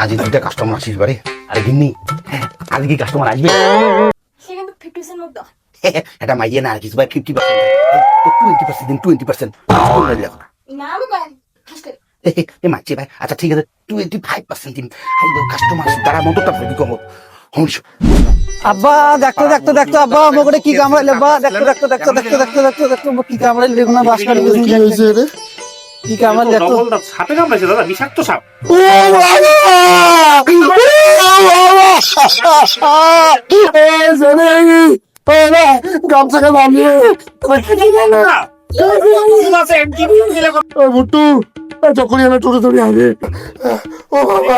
আজ দুইটা কাস্টমার আসিস বারে। আরে গিন্নি, আজ কি কাস্টমার আসবে? সেখানে 50% মতো এটা মাইয়ে না আর কিছু ভাই 50%, 20% দিন 20%। না মোবাইল হাসতে এ মারছে ভাই। আচ্ছা ঠিক আছে 25% দিন। কাস্টমার তারা মতটা ভাবি কম হংস। আব্বা দেখতো দেখতো দেখতো আব্বা আমাকে কি কামড়াইলে আব্বা দেখতো দেখতো দেখতো দেখতো দেখতো দেখতো দেখতো কি কামড়াইলে দেখুন না বাস কাটি গেছে কি হয়েছে রে? কি কামড়াইলে দেখতো সাপে কামড়াইছে দাদা, বিষাক্ত সাপ। গামছাকে বানিয়ে ভুট্টু যখনই আমি টোটো ধরে আগে ও বাবা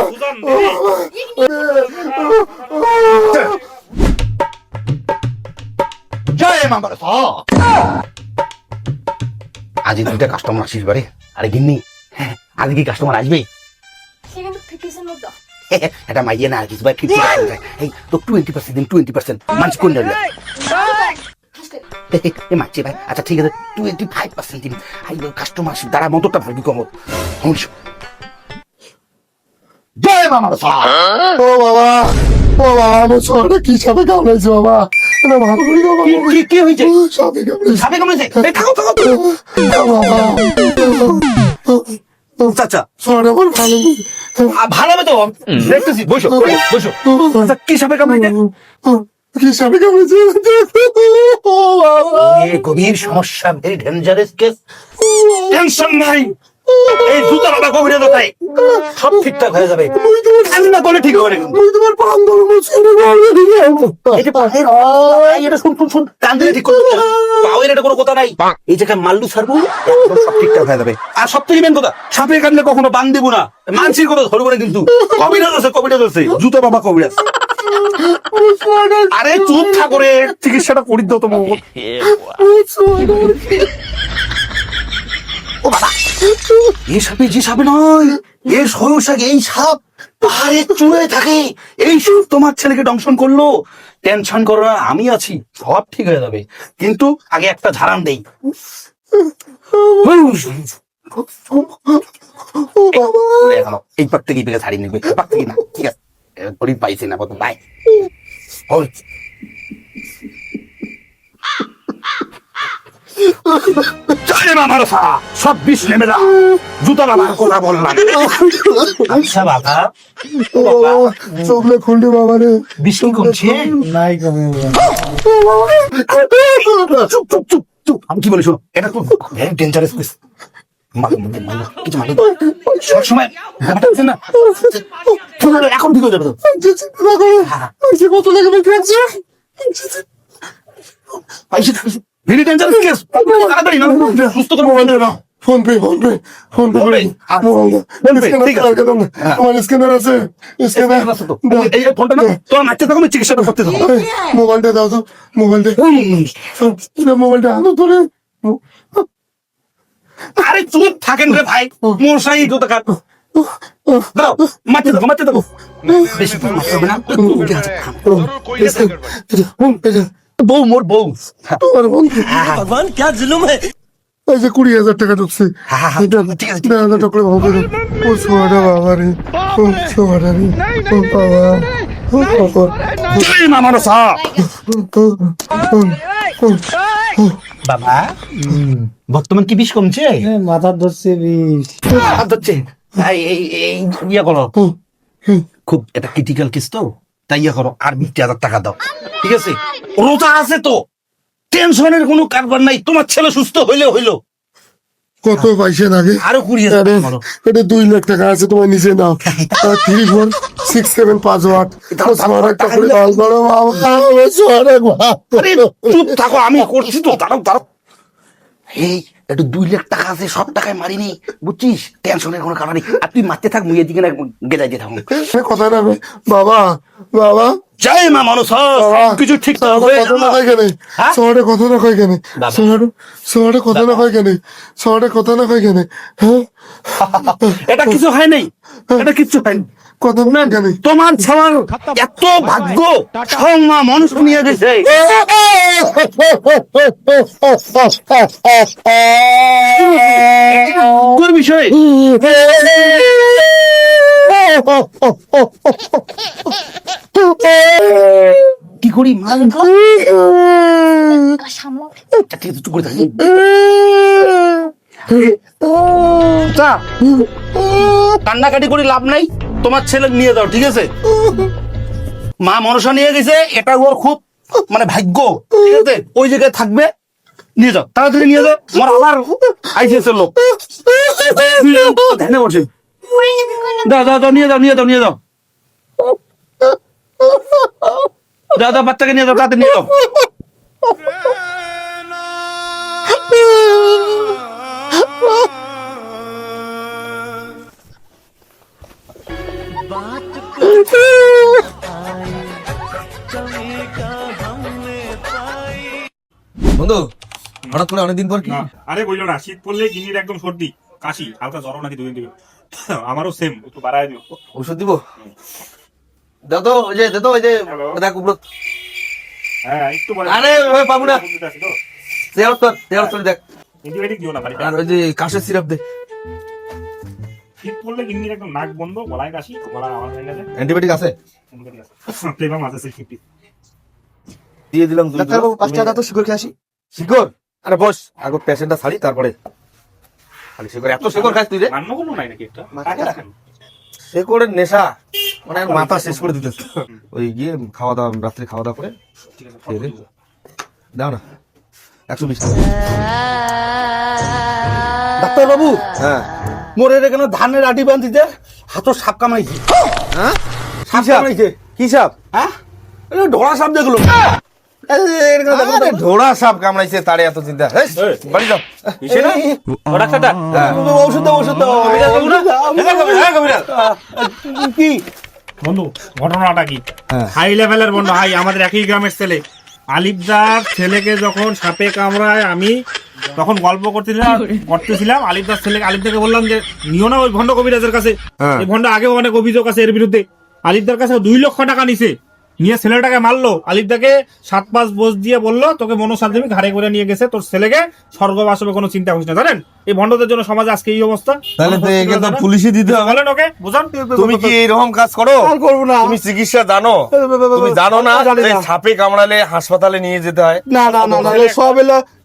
জয় মা বড়। আজ দুইটা কাস্টমার আসিস বারে। আরে গিন্নি, আজ কি কাস্টমার আসবে? সেখানে 50% মতো এটা মাইয়ে না আর কিছু ভাই 50%। এই তো 20% দিন 20%। মানুষ কোন দিন হাসতে এ মারছে ভাই। আচ্ছা ঠিক আছে 25% দিন। কাস্টমার আসিস তারা মতটা ভাবি কম হংস। জয় মা বড়। ও বাবা ও বাবা আমার ছোটটা কি সাপে কামড়াইছে বাবা, এটা ভালো করি বাবা। কি হয়েছে? সাপে কামড়াইছে সাপে কামড়েছে? এই থাকো থাকো। বাবা। চাচা ছোটটা আমার ভালো ভালো হবে তো, দেখতেছি। বসো বসো। আচ্ছা কি সাপে কামড়েছে? কি সাপে কামড়াইছে ও বাবা। গভীর সমস্যা, ভেরি ডেঞ্জারাস কেস। টেনশন নাই, এই জুতা বাবা গভীরে দোকাই সব ঠিকঠাক হয়ে যাবে। কান্না করলে ঠিক হবে না কিন্তু। আমি তোমার পান ধরবো ছেড়ে এই যে পায়ের এটা শুন শুন শুন, কান দিলে ঠিক করতে হবে। পায়ের এটা কোনো কথা নাই। এই জায়গায় মাল্লু ছাড়বো, একদম সব ঠিকঠাক হয়ে যাবে। আর সব থেকে মেন কথা, সাপে কাটলে কখনো বান দেবো না, মানসির কথা ধরবো না কিন্তু। কবিরাজ আছে, কবিরাজ আছে, জুতো বাবা কবিরাজ। আরে চুপ থাকরে, চিকিৎসাটা করি দাও তো বাবা। ও বাবা, এই সাপে যে সাপে নয়, এর সমস্যা এই সাপ পাহাড়ের চূড়ায় থাকে। এই সাপ তোমার ছেলেকে দংশন করলো। টেনশন করো না, আমি আছি, সব ঠিক হয়ে যাবে। কিন্তু আগে একটা ঝাড়ান দেই। এই পাক থেকে ছাড়িয়ে নেবে, পাক থেকে না, ঠিক আছে গরিব পাইছি না প্রথম ভাই। সব বিষ নেমে যা, জুতা বাবার কথা বললাম। আচ্ছা বাবা, চোখলে খুললি বাবা রে। বিষ কি করছে? নাই কমে চুপ চুপ চুপ চুপ, আমি কি বলি শোনো, এটা তো ভেরি ডেঞ্জারাস কেস। কিছু মানে সবসময় না, এখন ঠিক হয়ে যাবে তো। কত লাগবে ভেরি ডেঞ্জারাস কেস, তাড়াতাড়ি না সুস্থ করে মোবাইল দাও। Phone pay phone pay phone pay করে তোমার স্ক্যানার আছে, স্ক্যানার এই ফোনটা না তোমার মারতে থাকো, আমি চিকিৎসাটা করতে থাকো। মোবাইলটা দাও তো, মোবাইলটা মোবাইলটা আনো ধরে। আরে চুপ থাকেন রে ভাই, মশাই জুতা কাট দাও, মারতে থাকো মারতে থাকো। বেশি মারতে হবে না। বউ মোর বউ, তোমার বন্ধু भगवान क्या जुलुम है। এই যে 20,000 টাকা ঢুকছে, ঠিক আছে। 10,000 টাকা ভাবে ও ছোয়াটা বাবা রে, ও ছোয়াটা রে, ও বাবা, ও বাবা, জয় মা মনসা। বাবা বর্তমান কি বিষ কমছে? মাথা ধরছে বিষ। হাত ধরছে। এই ইয়া করো, খুব এটা ক্রিটিক্যাল কেস তো, তাই ইয়া করো, আর 20,000 টাকা দাও, ঠিক আছে? রোজা আছে তো, টেনশনের কোনো কারবার নাই। তোমার ছেলে সুস্থ হইলে হইলো। কত পাইছেন আগে? আরো 20,000 করো। এটা 2 লাখ টাকা আছে, তোমার নিচে নাও। 3 4 6 7 5 8 আরে চুপ থাকো, আমি করছি তো, দাঁড়াও দাঁড়াও। এই একটু 2 লাখ টাকা আছে, সব টাকায় মারিনি, বুঝছিস? টেনশনের কোনো কারণ নেই। আর তুই মারতে থাক, মুই এদিকে না গেজাই দিয়ে থাকুন। কথা না বাবা, বাবা জয় মা মনসা, কিছু ঠিক কথা না কয় কেন? শহরে কথা না কয় কেন? শহরে কথা না কয় কেন? শহরে কথা না কয় কেন? হ্যাঁ এটা কিছু হয় নাই, এটা কিচ্ছু হয়নি। কথা না জানি তোমার ছাড়ার এত ভাগ্য সব মা মানুষ নিয়ে গেছে। কোন বিষয়ে কি করি মা সামলা ঠিক আছে চুপ করে থাকি। কান্নাকাটি করে লাভ নাই, তোমার ছেলে নিয়ে দাও, ঠিক আছে? মা মনসা নিয়ে গেছে, এটা ওর খুব মানে ভাগ্য, ঠিক আছে? ওই জায়গায় থাকবে, নিয়ে যাও, তাড়াতাড়ি নিয়ে যাও। আমার আবার আইসিএস এর লোক ধ্যানে বসে। দাও দাও দাও, নিয়ে যাও নিয়ে যাও নিয়ে যাও, দাও দাও, বাচ্চাকে নিয়ে যাও, তাড়াতাড়ি নিয়ে যাও। বন্ধু হঠাৎ করে অনেকদিন পর কি আরে বললো না, শীত পড়লে গিন্নির একদম সর্দি কাশি হালকা জ্বরও নাকি দুদিন থেকে। আমারও সেম, একটু বাড়ায় দিও। ওষুধ দিব? দাও তো, ওই যে দে তো, ওই যে Hello? দেখ উপরে। হ্যাঁ একটু আরে ওই পাবো না, দেওয়ার তোর দেখ। অ্যান্টিবায়োটিক দিও না বাড়িতে। আর ওই যে কাশের সিরাপ দে। শীত পড়লে গিন্নির একদম নাক বন্ধ, গলায় কাশি, গলা আওয়াজ হয়ে গেছে। অ্যান্টিবায়োটিক আছে? ফ্লেভার মাছ আছে 50। দিয়ে দিলাম। ডাক্তার বাবু 5 টাকা তো শিকড় খেয়ে আসি। শিকড়? আরে বস, আগে পেশেন্টটা ছাড়ি তারপরে। খালি শিকড়, এত শিকড় খাস তুই রে? মান্য কোনো নাই নাকি একটা? শিকড়ের নেশা মানে মাথা শেষ করে দিতেছে। ওই গিয়ে খাওয়া দাওয়া, রাত্রে খাওয়া দাওয়া করে ঠিক আছে, খেয়ে দে। দাও না 120 টাকা। ডাক্তার বাবু, হ্যাঁ মোরে এখানে ধানের আটি বান্ধিতে হাতও সাপ কামাইছে। হ্যাঁ, সাপ সাপ? কামাইছে। কি সাপ? হ্যাঁ, এটা ঢোড়া সাপ দেখলো। আরে ঘোড়া সাপ কামড়াইছে, তারে এত চিন্তা? হেই, বাড়ি যাও। কিসে না? ও ডাক্তারটা? ওষুধ দাও ওষুধ দাও। কি বন্ধু ঘটনাটা কি? হ্যাঁ। হাই লেভেলের বন্ধু, হাই আমাদের একই গ্রামের ছেলে আলিফদার ছেলেকে যখন সাপে কামড়ায়, আমি তখন গল্প করতেছিলাম আলিফদার ছেলেকে। আলিফদাকে বললাম যে নিও না ওই ভণ্ড কবিরাজের কাছে। হ্যাঁ। এই ভণ্ড আগেও অনেক অভিযোগ আছে এর বিরুদ্ধে। আলিফদার কাছে 2 লক্ষ টাকা নিছে, নিয়ে ছেলেটাকে মারলো। আলিফদাকে 7-5 বোঝ দিয়ে বললো তোকে মনসান্তিমি ঘাড়ে করে নিয়ে গেছে, তোর ছেলেকে স্বর্গবাস হবে, কোনো চিন্তা করিস না। জানেন এই ভণ্ডদের জন্য সমাজে আজকে এই অবস্থা। তাহলে তো একে তো পুলিশে দিতে হবে। বলেন ওকে বুঝান। তুমি কি এরকম কাজ করো? আর করবো না। তুমি চিকিৎসা জানো? তুমি জানো না যে সাপে কামড়ালে হাসপাতালে নিয়ে যেতে হয়? না না না না, এ সব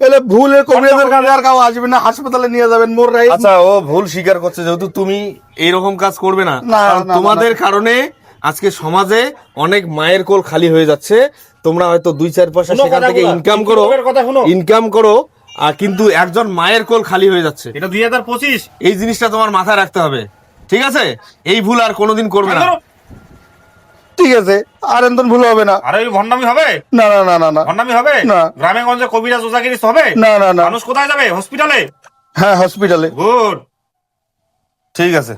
এলে ভুল কবিরাজের কাছে আর কাউ আসবে না, হাসপাতালে নিয়ে যাবেন মোর রাইস। আচ্ছা, ও ভুল স্বীকার করছে, যেহেতু তুমি এইরকম কাজ করবে না। না, কারণ না, তোমাদের কারণে আজকে সমাজে অনেক মায়ের কোল খালি হয়ে যাচ্ছে। তোমরা হয়তো 2-4 পয়সা শোনো সেখান থেকে কথাগুলো, ইনকাম করো, আর কিন্তু একজন মায়ের কোল খালি হয়ে যাচ্ছে। এটা 2025। এই জিনিসটা তোমার মাথায় রাখতে হবে, ঠিক আছে? এই ভুল আর কোনোদিন করবে না। ঠিক আছে, আর এমন ভুল হবে না। আরে ওই ভণ্ডামি হবে? না না না না না ভণ্ডামি হবে না। গ্রামে গঞ্জে কবিরাজ ওজাগিরি হবে? না না না। মানুষ কোথায় যাবে? হসপিটালে। হ্যাঁ, হসপিটালে। গুড। ঠিক আছে।